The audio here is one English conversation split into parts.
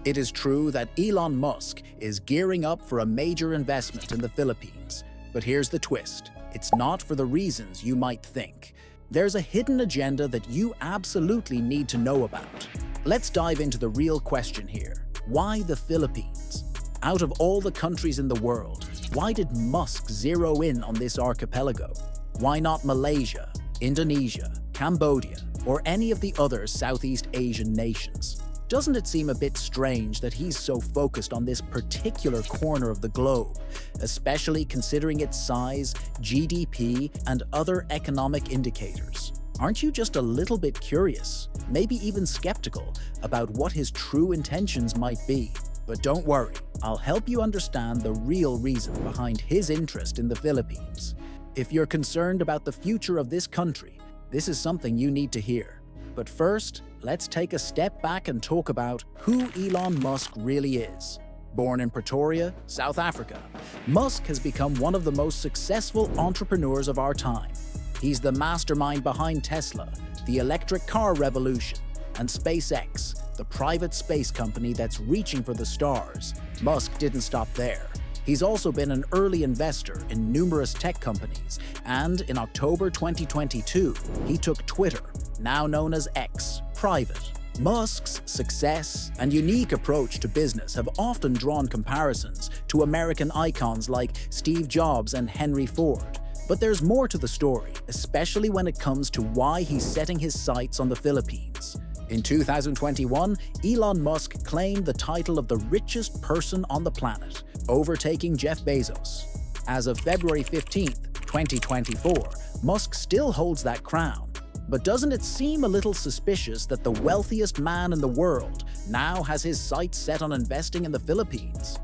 It is true that Elon Musk is gearing up for a major investment in the Philippines. But here's the twist. It's not for the reasons you might think. There's a hidden agenda that you absolutely need to know about. Let's dive into the real question here. Why the Philippines? Out of all the countries in the world, why did Musk zero in on this archipelago? Why not Malaysia, Indonesia, Cambodia, or any of the other Southeast Asian nations? Doesn't it seem a bit strange that he's so focused on this particular corner of the globe, especially considering its size, GDP, and other economic indicators? Aren't you just a little bit curious, maybe even skeptical, about what his true intentions might be? But don't worry, I'll help you understand the real reason behind his interest in the Philippines. If you're concerned about the future of this country, this is something you need to hear. But first, let's take a step back and talk about who Elon Musk really is. Born in Pretoria, South Africa, Musk has become one of the most successful entrepreneurs of our time. He's the mastermind behind Tesla, the electric car revolution, and SpaceX, the private space company that's reaching for the stars. Musk didn't stop there. He's also been an early investor in numerous tech companies, and in October 2022, he took Twitter, now known as X, private. Musk's success and unique approach to business have often drawn comparisons to American icons like Steve Jobs and Henry Ford. But there's more to the story, especially when it comes to why he's setting his sights on the Philippines. In 2021, Elon Musk claimed the title of the richest person on the planet, overtaking Jeff Bezos. As of February 15, 2024, Musk still holds that crown. But doesn't it seem a little suspicious that the wealthiest man in the world now has his sights set on investing in the Philippines?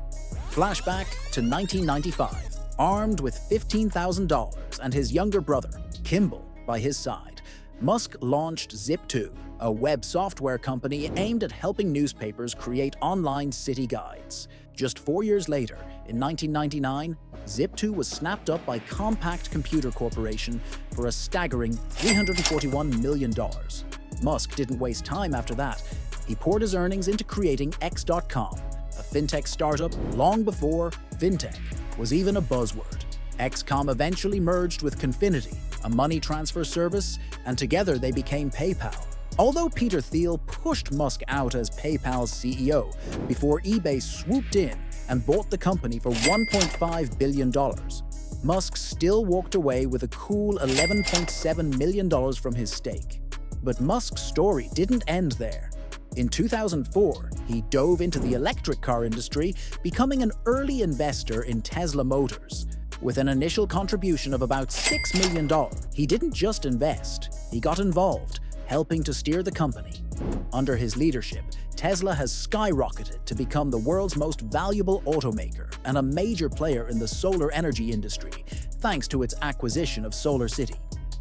Flashback to 1995. Armed with $15,000 and his younger brother, Kimball, by his side, Musk launched Zip2, a web software company aimed at helping newspapers create online city guides. Just 4 years later, in 1999, Zip2 was snapped up by Compaq Computer Corporation for a staggering $341 million. Musk didn't waste time after that. He poured his earnings into creating X.com, a fintech startup long before fintech was even a buzzword. XCOM eventually merged with Confinity, a money transfer service, and together they became PayPal. Although Peter Thiel pushed Musk out as PayPal's CEO before eBay swooped in and bought the company for $1.5 billion, Musk still walked away with a cool $11.7 million from his stake. But Musk's story didn't end there. In 2004, he dove into the electric car industry, becoming an early investor in Tesla Motors. With an initial contribution of about $6 million, he didn't just invest, he got involved, helping to steer the company. Under his leadership, Tesla has skyrocketed to become the world's most valuable automaker and a major player in the solar energy industry, thanks to its acquisition of Solar City.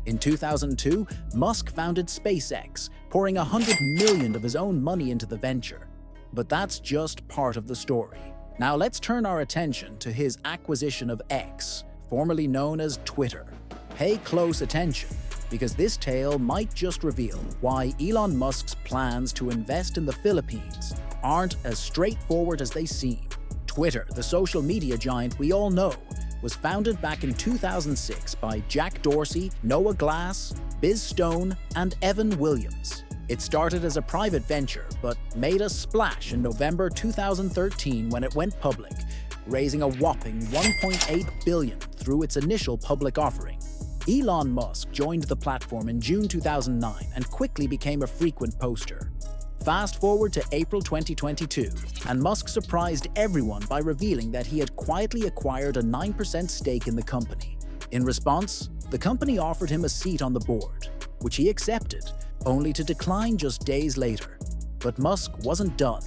In 2002, Musk founded SpaceX, pouring $100 million of his own money into the venture. But that's just part of the story. Now let's turn our attention to his acquisition of X, formerly known as Twitter. Pay close attention, because this tale might just reveal why Elon Musk's plans to invest in the Philippines aren't as straightforward as they seem. Twitter, the social media giant we all know, was founded back in 2006 by Jack Dorsey, Noah Glass, Biz Stone, and Evan Williams. It started as a private venture, but made a splash in November 2013 when it went public, raising a whopping $1.8 billion through its initial public offering. Elon Musk joined the platform in June 2009 and quickly became a frequent poster. Fast forward to April 2022, and Musk surprised everyone by revealing that he had quietly acquired a 9% stake in the company. In response, the company offered him a seat on the board, which he accepted, only to decline just days later. But Musk wasn't done.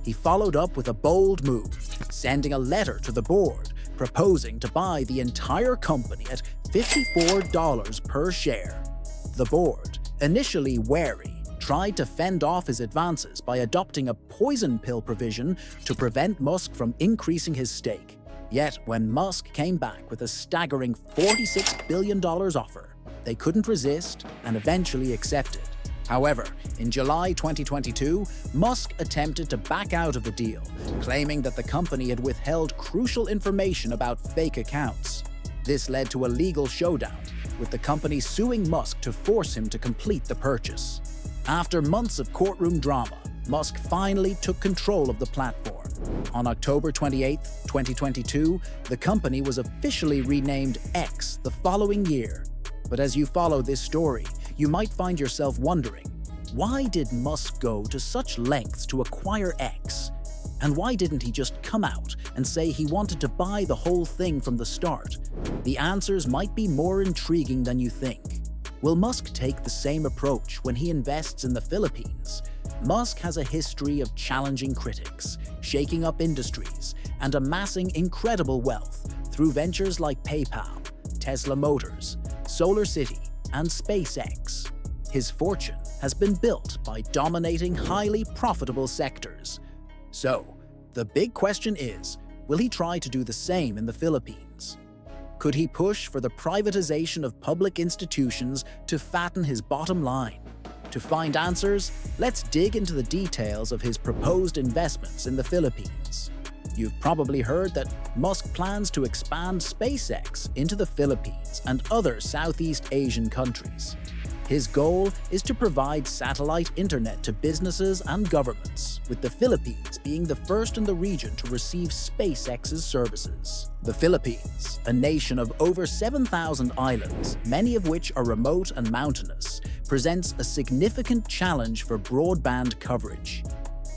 He followed up with a bold move, sending a letter to the board proposing to buy the entire company at $54 per share. The board, initially wary, tried to fend off his advances by adopting a poison pill provision to prevent Musk from increasing his stake. Yet, when Musk came back with a staggering $46 billion offer, they couldn't resist and eventually accepted. However, in July 2022, Musk attempted to back out of the deal, claiming that the company had withheld crucial information about fake accounts. This led to a legal showdown, with the company suing Musk to force him to complete the purchase. After months of courtroom drama, Musk finally took control of the platform. On October 28, 2022, the company was officially renamed X the following year. But as you follow this story, you might find yourself wondering, why did Musk go to such lengths to acquire X? And why didn't he just come out and say he wanted to buy the whole thing from the start? The answers might be more intriguing than you think. Will Musk take the same approach when he invests in the Philippines? Musk has a history of challenging critics, shaking up industries, and amassing incredible wealth through ventures like PayPal, Tesla Motors, SolarCity, and SpaceX. His fortune has been built by dominating highly profitable sectors. So, the big question is, will he try to do the same in the Philippines? Could he push for the privatization of public institutions to fatten his bottom line? To find answers, let's dig into the details of his proposed investments in the Philippines. You've probably heard that Musk plans to expand SpaceX into the Philippines and other Southeast Asian countries. His goal is to provide satellite internet to businesses and governments, with the Philippines being the first in the region to receive SpaceX's services. The Philippines, a nation of over 7,000 islands, many of which are remote and mountainous, presents a significant challenge for broadband coverage.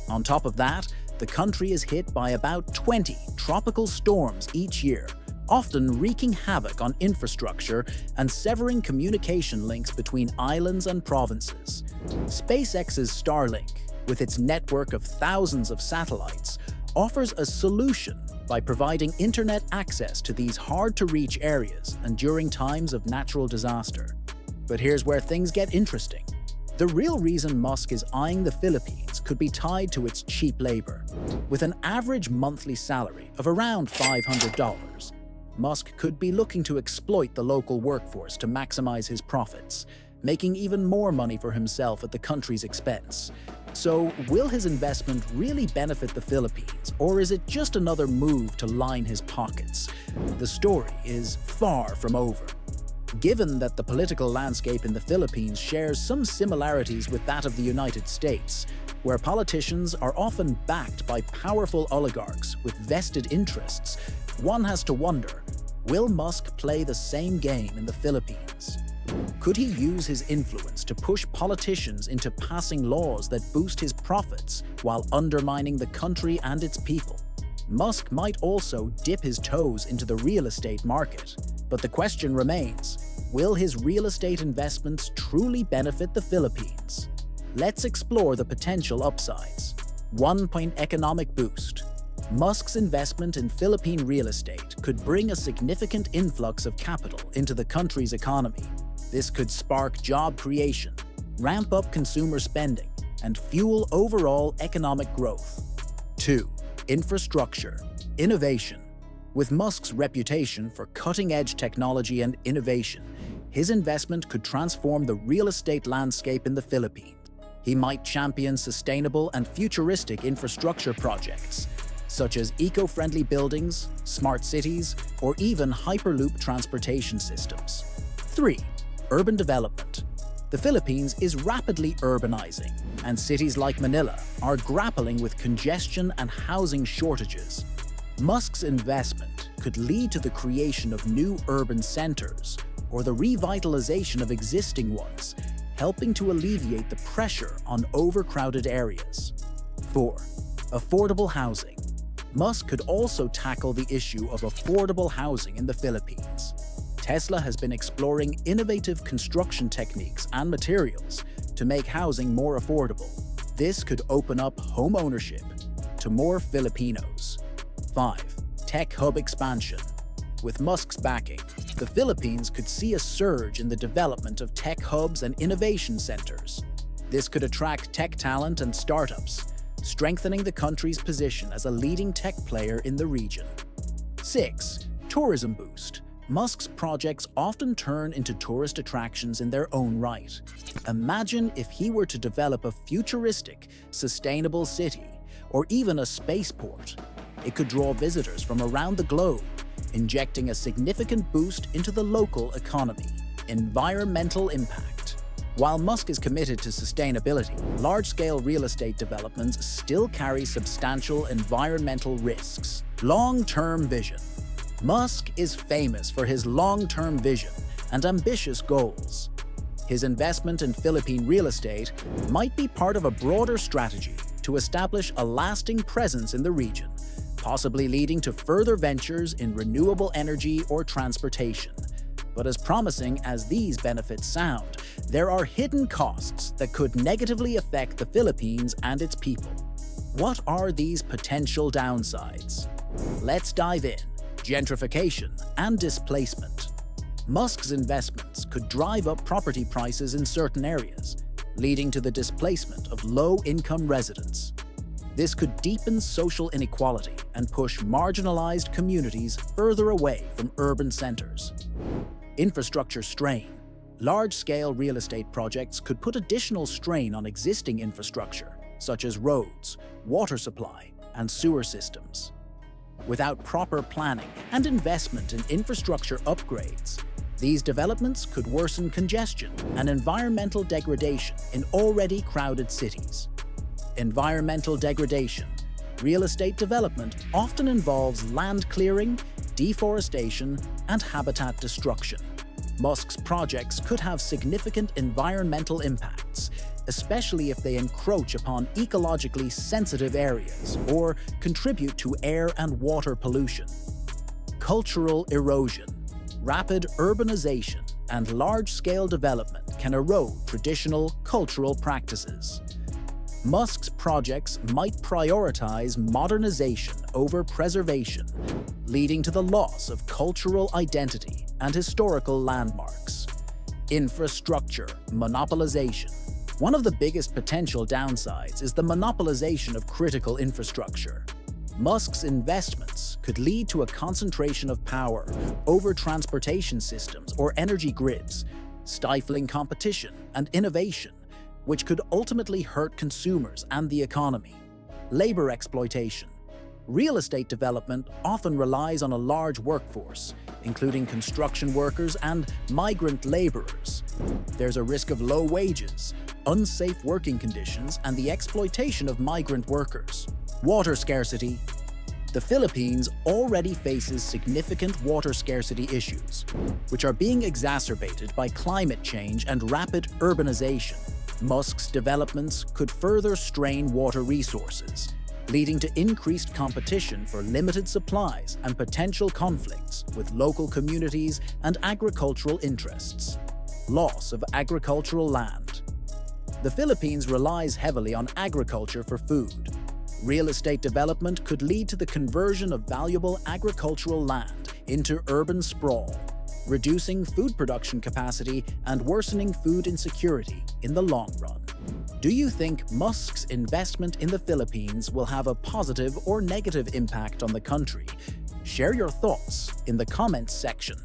On top of that, the country is hit by about 20 tropical storms each year, often wreaking havoc on infrastructure and severing communication links between islands and provinces. SpaceX's Starlink, with its network of thousands of satellites, offers a solution by providing internet access to these hard-to-reach areas and during times of natural disaster. But here's where things get interesting. The real reason Musk is eyeing the Philippines could be tied to its cheap labor. With an average monthly salary of around $500, Musk could be looking to exploit the local workforce to maximize his profits, making even more money for himself at the country's expense. So, will his investment really benefit the Philippines, or is it just another move to line his pockets? The story is far from over. Given that the political landscape in the Philippines shares some similarities with that of the United States, where politicians are often backed by powerful oligarchs with vested interests, one has to wonder, will Musk play the same game in the Philippines? Could he use his influence to push politicians into passing laws that boost his profits while undermining the country and its people? Musk might also dip his toes into the real estate market. But the question remains, will his real estate investments truly benefit the Philippines? Let's explore the potential upsides. 1. Economic boost. Musk's investment in Philippine real estate could bring a significant influx of capital into the country's economy. This could spark job creation, ramp up consumer spending, and fuel overall economic growth. 2. Infrastructure. Innovation. With Musk's reputation for cutting-edge technology and innovation, his investment could transform the real estate landscape in the Philippines. He might champion sustainable and futuristic infrastructure projects, such as eco-friendly buildings, smart cities, or even Hyperloop transportation systems. 3. Urban development. The Philippines is rapidly urbanizing, and cities like Manila are grappling with congestion and housing shortages. Musk's investment could lead to the creation of new urban centers or the revitalization of existing ones, helping to alleviate the pressure on overcrowded areas. 4. Affordable housing. Musk could also tackle the issue of affordable housing in the Philippines. Tesla has been exploring innovative construction techniques and materials to make housing more affordable. This could open up home ownership to more Filipinos. 5. Tech hub expansion. With Musk's backing, the Philippines could see a surge in the development of tech hubs and innovation centers. This could attract tech talent and startups, strengthening the country's position as a leading tech player in the region. 6. Tourism boost. Musk's projects often turn into tourist attractions in their own right. Imagine if he were to develop a futuristic, sustainable city, or even a spaceport. It could draw visitors from around the globe, injecting a significant boost into the local economy. Environmental impact. While Musk is committed to sustainability, large-scale real estate developments still carry substantial environmental risks. Long-term vision. Musk is famous for his long-term vision and ambitious goals. His investment in Philippine real estate might be part of a broader strategy to establish a lasting presence in the region, possibly leading to further ventures in renewable energy or transportation. But as promising as these benefits sound, there are hidden costs that could negatively affect the Philippines and its people. What are these potential downsides? Let's dive in. Gentrification and displacement. Musk's investments could drive up property prices in certain areas, leading to the displacement of low-income residents. This could deepen social inequality and push marginalized communities further away from urban centers. Infrastructure strain. Large-scale real estate projects could put additional strain on existing infrastructure, such as roads, water supply, and sewer systems. Without proper planning and investment in infrastructure upgrades, these developments could worsen congestion and environmental degradation in already crowded cities. Environmental degradation. Real estate development often involves land clearing, deforestation, and habitat destruction. Musk's projects could have significant environmental impacts, especially if they encroach upon ecologically sensitive areas or contribute to air and water pollution. Cultural erosion. Rapid urbanization and large-scale development can erode traditional cultural practices. Musk's projects might prioritize modernization over preservation, leading to the loss of cultural identity and historical landmarks. Infrastructure monopolization. One of the biggest potential downsides is the monopolization of critical infrastructure. Musk's investments could lead to a concentration of power over transportation systems or energy grids, stifling competition and innovation, which could ultimately hurt consumers and the economy. Labor exploitation. Real estate development often relies on a large workforce, including construction workers and migrant laborers. There's a risk of low wages, unsafe working conditions, and the exploitation of migrant workers. Water scarcity. The Philippines already faces significant water scarcity issues, which are being exacerbated by climate change and rapid urbanization. Musk's developments could further strain water resources, leading to increased competition for limited supplies and potential conflicts with local communities and agricultural interests. Loss of agricultural land. The Philippines relies heavily on agriculture for food. Real estate development could lead to the conversion of valuable agricultural land into urban sprawl, reducing food production capacity and worsening food insecurity in the long run. Do you think Musk's investment in the Philippines will have a positive or negative impact on the country? Share your thoughts in the comments section.